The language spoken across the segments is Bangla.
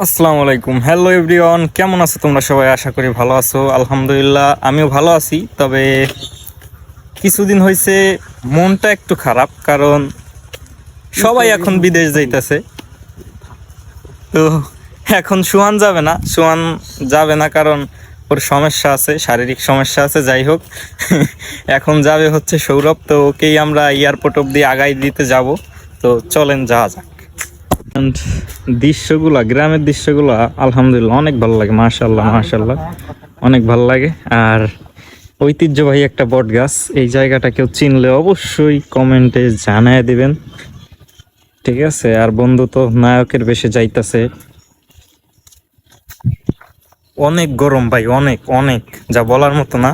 আসসালামু আলাইকুম, হ্যালো এভরিওয়ান, কেমন আছো তোমরা সবাই? আশা করি ভালো আছো। আলহামদুলিল্লাহ আমিও ভালো আছি। তবে কিছুদিন হয়েছে মনটা একটু খারাপ, কারণ সবাই এখন বিদেশ যাইতেছে। তো এখন সোহান যাবে না কারণ ওর সমস্যা আছে, শারীরিক সমস্যা আছে। যাই হোক, এখন যাবে হচ্ছে সৌরভ। তো ওকেই আমরা এয়ারপোর্ট অব্দি আগাই দিতে যাব। তো চলেন যাওয়া যাক। And দৃশ্যগুলা, গ্রামের দৃশ্যগুলা আলহামদুলিল্লাহ অনেক ভালো লাগে। মাশাআল্লাহ মাশাআল্লাহ, অনেক ভালো লাগে। আর ঐতিহ্যবাহী একটা বট গাছ, এই জায়গাটা কেউ চিনলে অবশ্যই কমেন্টে জানায় দিবেন, ঠিক আছে? আর বন্ধু তো নায়কের বেশে যাইতাছে। অনেক গরম ভাই, অনেক অনেক, যা বলার মতো না।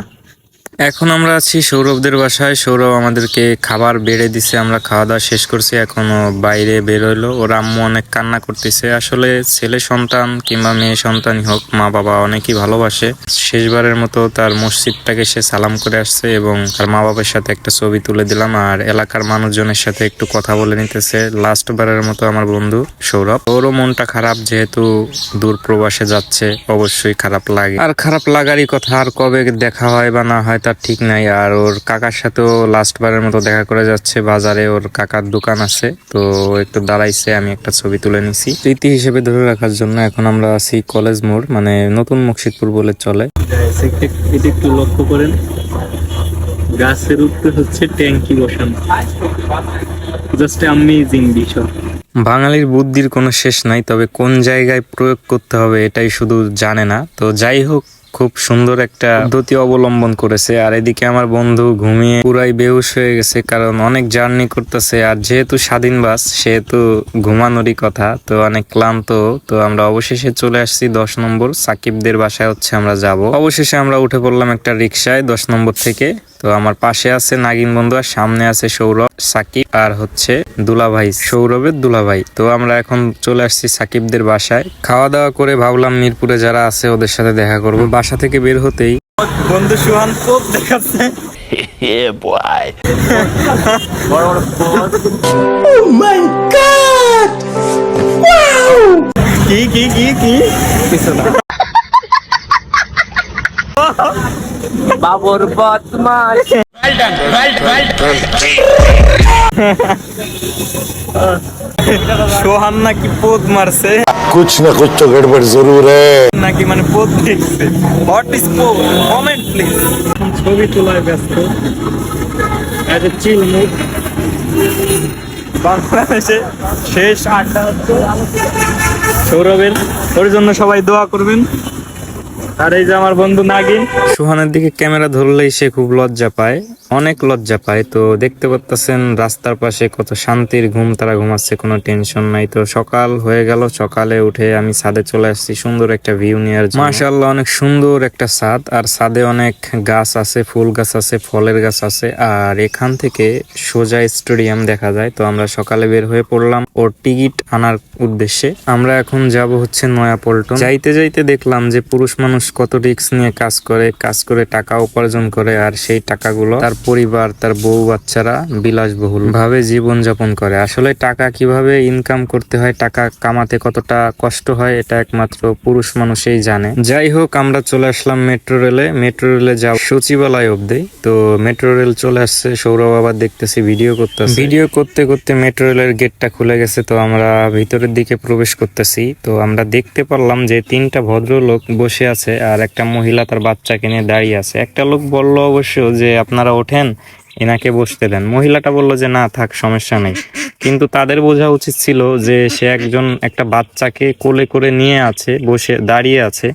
এখন আমরা আছি সৌরভদের বাসায়। সৌরভ আমাদেরকে খাবার বেড়ে দিছে, আমরা খাওয়া দাওয়া শেষ করছি, এখনো বাইরে বের হইলো। ওর আম্মু অনেক কান্না করতেছে। আসলে ছেলে সন্তান কিংবা মেয়ে সন্তানই হোক, মা বাবা অনেকই ভালোবাসে। শেষবারের মতো তার মসজিদটাকে সে সালাম করে আসছে এবং তার মা বাবার সাথে একটা ছবি তুলে দিলাম, আর এলাকার মানুষজনের সাথে একটু কথা বলে নিতেছে। লাস্ট বারের মতো আমার বন্ধু সৌরভ, ওরও মনটা খারাপ, যেহেতু দূর প্রবাসে যাচ্ছে, অবশ্যই খারাপ লাগে। আর খারাপ লাগারই কথা, আর কবে দেখা হয় বা না হয় তার ঠিক নাই। আর ওর কাকার সাথেও লাস্ট বারের মতো দেখা করে যাচ্ছে বাজারে। ওর কাকার দোকান আছে, তো একটু দাঁড়াইছে, আমি একটা ছবি তুলে নিছি স্মৃতি হিসেবে ধরে রাখার জন্য। এখন আমরা আছি কলেজ মোড়, মানে নতুন মকসিদপুর বলে চলে। এটা একটু লক্ষ্য করেন, গাছের উপরে হচ্ছে ট্যাঙ্কি বসানো, জাস্ট অ্যামেজিং বিষয়। বাঙালির বুদ্ধির কোনো শেষ নাই, তবে কোন জায়গায় প্রয়োগ করতে হবে এটাই শুধু জানে না। তো যাই হোক, খুব সুন্দর একটা পদ্ধতি অবলম্বন করেছে। আর এদিকে আমার বন্ধু ঘুমিয়ে পুরাই বেহুশ হয়ে গেছে, কারণ অনেক জার্নি করতেছে। আর যেহেতু স্বাধীন বাস, সেহেতু ঘুমানোরই কথা, তো অনেক ক্লান্ত। তো আমরা অবশেষে চলে আসছি 10 নম্বর সাকিবদের বাসায় হচ্ছে আমরা যাব। অবশেষে আমরা উঠে পড়লাম একটা রিক্সায় 10 নম্বর থেকে। তো আমার পাশে আছে নাগিন বন্ধু, আর সামনে আছে সৌরভ, সাকিব আর হচ্ছে দুলাভাই, সৌরভের দুলাভাই। তো আমরা এখন চলে আসছি সাকিবদের বাসায়। খাওয়া দাওয়া করে ভাবলাম মিরপুরে যারা আছে ওদের সাথে দেখা করব। বাসা থেকে বের হতেই বন্ধু সুহান পোপ দেখাচ্ছে। কি কি কি কি কিছু না। বাবুর বদমাশ। সোহান নাকি পোদ মারছে, कुछ न कुछ तो गड़बड़ जरूर है। নাকি মানে পোদ দেখছে। হোয়াট ইজ পোদ? Comment please. ছবি তোলায় ব্যস্ত। As a chill mood. বাংলাদেশে শেষ আড্ডা হচ্ছে সৌরভের, ওর জন্য সবাই দোয়া করবেন। আর এই যে আমার বন্ধু নাগিন, সুহানের দিকে ক্যামেরা ধরলেই সে খুব লজ্জা পায়, অনেক লজ্জা পায়। তো দেখতে পাচ্ছেন রাস্তার পাশে কত শান্তির ঘুম তারা ঘুমাচ্ছে, কোনো টেনশন নাই। তো সকাল হয়ে গেল, সকালে উঠে আমি ছাদে চলে আসছি সুন্দর একটা ভিউ নেওয়ার জন্য। মাশাআল্লাহ, অনেক সুন্দর একটা ছাদ, আর ছাদে অনেক গাছ আছে, ফুল গাছ আছে, ফলের গাছ আছে। আর এখান থেকে সোজা স্টেডিয়াম দেখা যায়। তো আমরা সকালে বের হয়ে পড়লাম ওর টিকিট আনার উদ্দেশ্যে। আমরা এখন যাব হচ্ছে নয়াপল্টন। যাইতে যাইতে দেখলাম যে পুরুষ মানুষ কত রিস্ক নিয়ে কাজ করে টাকা উপার্জন করে, আর সেই টাকাগুলো তার পরিবার, তার বউ বাচ্চারা বিলাসবহুল ভাবে জীবন যাপন করে। আসলে টাকা কিভাবে ইনকাম করতে হয়, টাকা কামাতে কতটা কষ্ট হয়, এটা একমাত্র পুরুষ মানুষই জানে। যাই হোক, আমরা চলে আসলাম মেট্রো রেলে যাব সচিবালয় অব্দি। তো মেট্রো রেল চলে আসছে, সৌরভ আবার দেখতেছি ভিডিও করতে করতে মেট্রো রেলের গেটটা খুলে গেছে। তো আমরা ভিতরের দিকে প্রবেশ করতেছি। তো আমরা দেখতে পারলাম যে 3টা ভদ্রলোক বসে আছে, আর একটা মহিলা তার বাচ্চাকে নিয়ে দাঁড়িয়ে আছে। একটা লোক বলল অবশ্য যে আপনারা ওঠেন, এনাকে বসতে দেন। মহিলাটা বলল যে না থাক, সমস্যা নেই। কিন্তু তাদের বোঝা উচিত ছিল যে সে একটা বাচ্চাকে কোলে করে নিয়ে আছে, দাঁড়িয়ে আছে,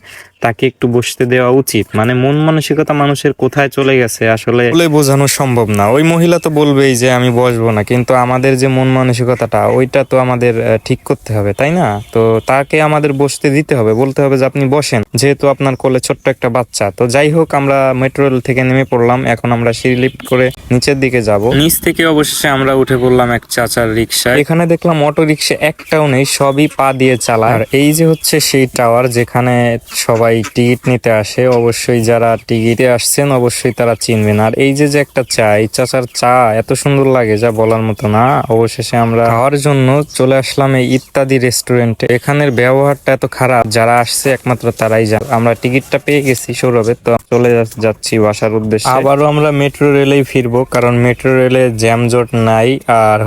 তাকে একটু বসতে দেওয়া উচিত। মানে মন মানসিকতা মানুষের কোথায় চলে গেছে আসলে বলে বোঝানো সম্ভব না। ওই মহিলা তো বলবেই যে আমি বসবো না, কিন্তু আমাদের যে মন মানসিকতাটা, ওইটা তো আমাদের ঠিক করতে হবে, তাই না? তো তাকে আমাদের বসতে দিতে হবে, বলতে হবে যে আপনি বসেন, যেহেতু আপনার কোলে ছোট্ট একটা বাচ্চা। তো যাই হোক, আমরা মেট্রো রেল থেকে নেমে পড়লাম। এখন আমরা সিঁড়ি লিফট করে নিচের দিকে যাব। নিচ থেকে অবশেষে আমরা উঠে পড়লাম এক চাচার রিক্সায়। এখানে দেখলাম অটো রিক্সা একটাও নেই, সবই পা দিয়ে চালায়। আর এই যে হচ্ছে সেই টাওয়ার, যেখানে সবাই সবাই টিকিট নিতে আসে। অবশ্যই যারা টিকিটে আসছেন অবশ্যই তারা চিনবেন। আর এই যে একটা চা, এই চাচার চা এত সুন্দর লাগে যা বলার মতো না। অবশেষে আমরা খাওয়ার জন্য চলে আসলাম এই ইত্যাদি রেস্টুরেন্টে। এখানের ব্যবহারটা এত খারাপ, যারা আসছে একমাত্র তারাই জানে। আমরা টিকিটটা পেয়ে গেছি সৌরভের, তো চলে যাচ্ছি বাসার উদ্দেশ্যে। আবারও আমরা মেট্রো রেলেই ফিরবো, কারণ মেট্রো রেলে জ্যামজট নাই আর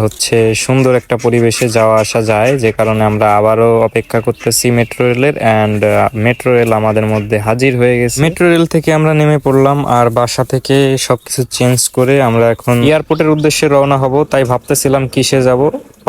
সুন্দর একটা পরিবেশে যাওয়া আসা যায়, যে কারণে আমরা আবারও অপেক্ষা করতেছি মেট্রো রেলের। অ্যান্ড মেট্রো রেল আমাদের মধ্যে হাজির হয়ে গেছে। মেট্রো রেল থেকে আমরা নেমে পড়লাম আর বাসা থেকে সবকিছু চেঞ্জ করে আমরা এখন এয়ারপোর্টের উদ্দেশ্যে রওনা হব। তাই ভাবতেছিলাম কিসে যাব।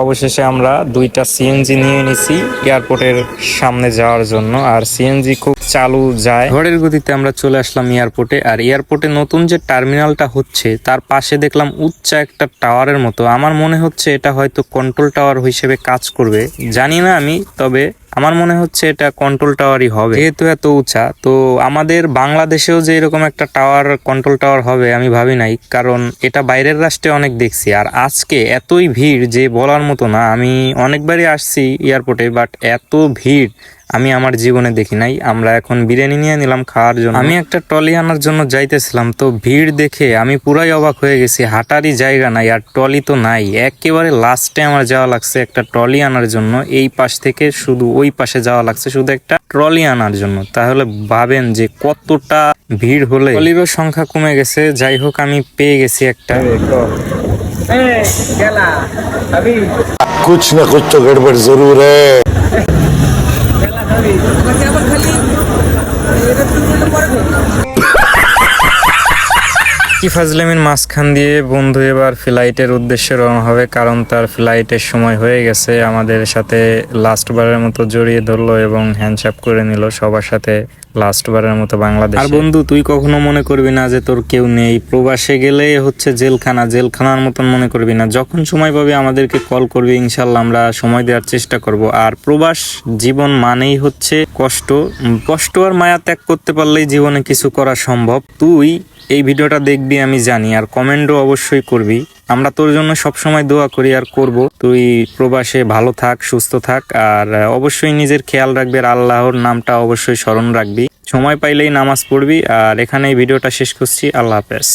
অবশেষে আমরা 2টা সিএনজি নিয়ে নিছি এয়ারপোর্টের সামনে যাওয়ার জন্য। আর সিএনজি খুব চালু যায়, ঝড়ের গতিতে আমরা চলে আসলাম এয়ারপোর্টে। আর এয়ারপোর্টে নতুন যে টার্মিনালটা হচ্ছে তার পাশে দেখলাম উচ্চা একটা টাওয়ারের মতো। আমার মনে হচ্ছে এটা হয়তো কন্ট্রোল টাওয়ার হিসেবে কাজ করবে, জানি না আমি, তবে আমার মনে হচ্ছে এটা কন্ট্রোল টাওয়ারই হবে, যেহেতু এত উঁচা। তো আমাদের বাংলাদেশেও যে এরকম একটা টাওয়ার, কন্ট্রোল টাওয়ার হবে আমি ভাবি নাই, কারণ এটা বাইরের রাষ্ট্রে অনেক দেখছি। আর আজকে এতই ভিড় যে বলার মতো না। আমি অনেকবারই আসছি এয়ারপোর্টে, বাট এত ভিড় আমি আমার জীবনে দেখি নাই। আমরা এখন বিরিয়ানি নিয়ে নিলাম খাওয়ার জন্য। আমি একটা ট্রলি আনার জন্য যাইতেছিলাম, তো ভিড় দেখে আমি পুরাই অবাক হয়ে গেছি। হাঁটারই জায়গা নাই, আর ট্রলি তো নাই। একেবারে লাস্টে আমার যাওয়া লাগছে একটা ট্রলি আনার জন্য। এই পাশ থেকে শুধু ওই পাশে যাওয়া লাগছে শুধু একটা ট্রলি আনার জন্য। তাহলে ভাবেন যে কতটা ভিড় হলে ট্রলিরও সংখ্যা কমে গেছে। যাই হোক, আমি পেয়ে গেছি একটা। कुछ ना कुछ तो गड़बड़ जरूर है। কি ফাজলামির মাঝখান দিয়ে বন্ধু এবার ফ্লাইটের উদ্দেশ্যে রওনা হবে, কারণ তার ফ্লাইটের সময় হয়ে গেছে। আমাদের সাথে লাস্টবারের মতো জড়িয়ে ধরলো এবং হ্যান্ডশেক করে নিল সবার সাথে লাস্টবারের মতো বাংলাদেশ। আর বন্ধু, তুই কখনো মনে করবি না যে তোর কেউ নেই। প্রবাসে গেলে হচ্ছে জেলখানা, জেলখানার মতন মনে করবি না। যখন সময় পাবি আমাদেরকে কল করবি, ইনশাল্লাহ আমরা সময় দেওয়ার চেষ্টা করব। আর প্রবাস জীবন মানেই হচ্ছে কষ্ট। কষ্ট আর মায়া ত্যাগ করতে পারলেই জীবনে কিছু করা সম্ভব। তুই এই ভিডিওটা দেখবি আমি জানি, আর কমেন্টও অবশ্যই করবি। আমরা তোর জন্য সবসময় দোয়া করি আর করব। তুই প্রবাসে ভালো থাক, সুস্থ থাক, আর অবশ্যই নিজের খেয়াল রাখবি। আর আল্লাহর নামটা অবশ্যই স্মরণ রাখবি। সময় পাইলেই নামাজ পড়বি। আর এখানে এই ভিডিওটা শেষ করছি। আল্লাহ হাফেজ।